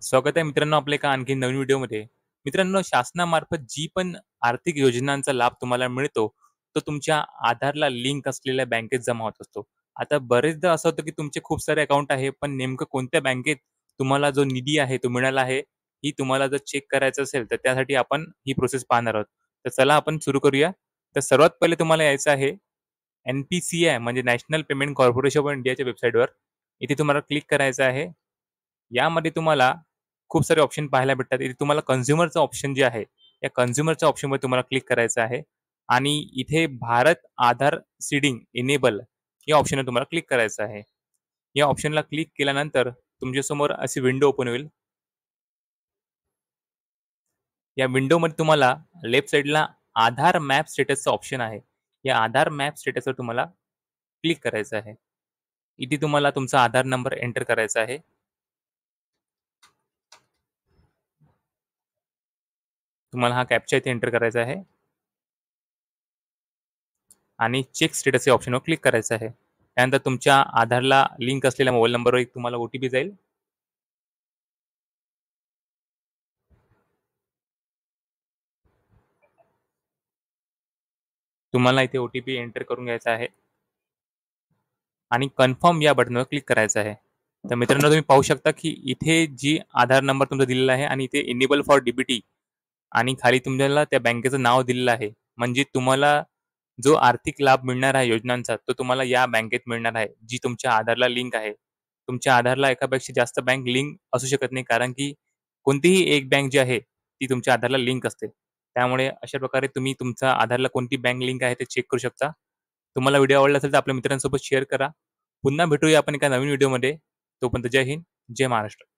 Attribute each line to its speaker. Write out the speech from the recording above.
Speaker 1: स्वागत आहे मित्रांनो आपल्या एका आणखी नवीन व्हिडिओमध्ये. मित्रांनो, शासनामार्फत जी पण आर्थिक योजनांचा लाभ तुम्हाला मिळतो, तो तुमच्या आधारला लिंक असलेल्या बँकेत जमा होत असतो. आता बरेचदा असं होतं, की तुमचे खूप सारे अकाउंट आहे, पण नेमकं कोणत्या बँकेत तुम्हाला जो निधी आहे, तो मिळाला आहे, ही तुम्हाला जर चेक करायचं असेल, तर त्यासाठी आपण ही प्रोसेस पाहणार आहोत. तर चला आपण सुरू करूया. तर सर्वात पहिले तुम्हाला यायचं आहे NPCI म्हणजे नॅशनल पेमेंट कॉर्पोरेशन ऑफ इंडियाच्या वेबसाईटवर. इथे तुम्हाला क्लिक करायचं आहे. यामध्ये तुम्हाला खूप सारे ऑप्शन पाहायला भेटतात. इथे तुम्हाला कन्झ्युमरचं ऑप्शन जे आहे, या कन्झ्युमरच्या ऑप्शनवर तुम्हाला क्लिक करायचं आहे आणि इथे भारत आधार सीडिंग इनेबल या ऑप्शनवर तुम्हाला क्लिक करायचं आहे. या ऑप्शनला क्लिक केल्यानंतर तुमच्यासमोर अशी विंडो ओपन होईल. या विंडोमध्ये तुम्हाला लेफ्ट साइडला आधार मॅप स्टेटसचं ऑप्शन आहे. या आधार मॅप स्टेटसवर तुम्हाला क्लिक करायचं आहे. इथे तुम्हाला तुमचा आधार नंबर एंटर करायचा आहे. तुम्हाला हा कॅप्चा इथे एंटर करायचा आहे. आणि चेक स्टेटस या ऑप्शनवर क्लिक करायचं आहे. त्यानंतर तुमच्या आधारला लिंक असलेल्या मोबाईल नंबरवर एक तुम्हाला ओ-टी-पी जाईल. तुम्हाला इथे ओ-टी-पी एंटर करून घ्यायचा आहे आणि कन्फर्म या बटनवर क्लिक करायचं आहे. तर मित्रांनो, तुम्ही पाहू शकता की इथे जी आधार नंबर तुमचा दिलेला आहे आणि इथे इनेबल फॉर डी आणि खाली तुम्हाला त्या बँकेचं नाव दिलेलं आहे. म्हणजे तुम्हाला जो आर्थिक लाभ मिळणार आहे योजनांचा, तो तुम्हाला या बँकेत मिळणार आहे, जी तुमच्या आधारला लिंक आहे. तुमच्या आधारला एकापेक्षा जास्त बँक लिंक असू शकत नाही, कारण की कोणतीही एक बँक जी आहे, ती तुमच्या आधारला लिंक असते. त्यामुळे अशा प्रकारे तुम्ही तुमच्या आधारला कोणती बँक लिंक आहे ते चेक करू शकता. तुम्हाला व्हिडिओ आवडला असेल तर आपल्या मित्रांसोबत शेअर करा. पुन्हा भेटूया आपण एका नवीन व्हिडिओमध्ये. तोपर्यंत जय हिंद, जय महाराष्ट्र.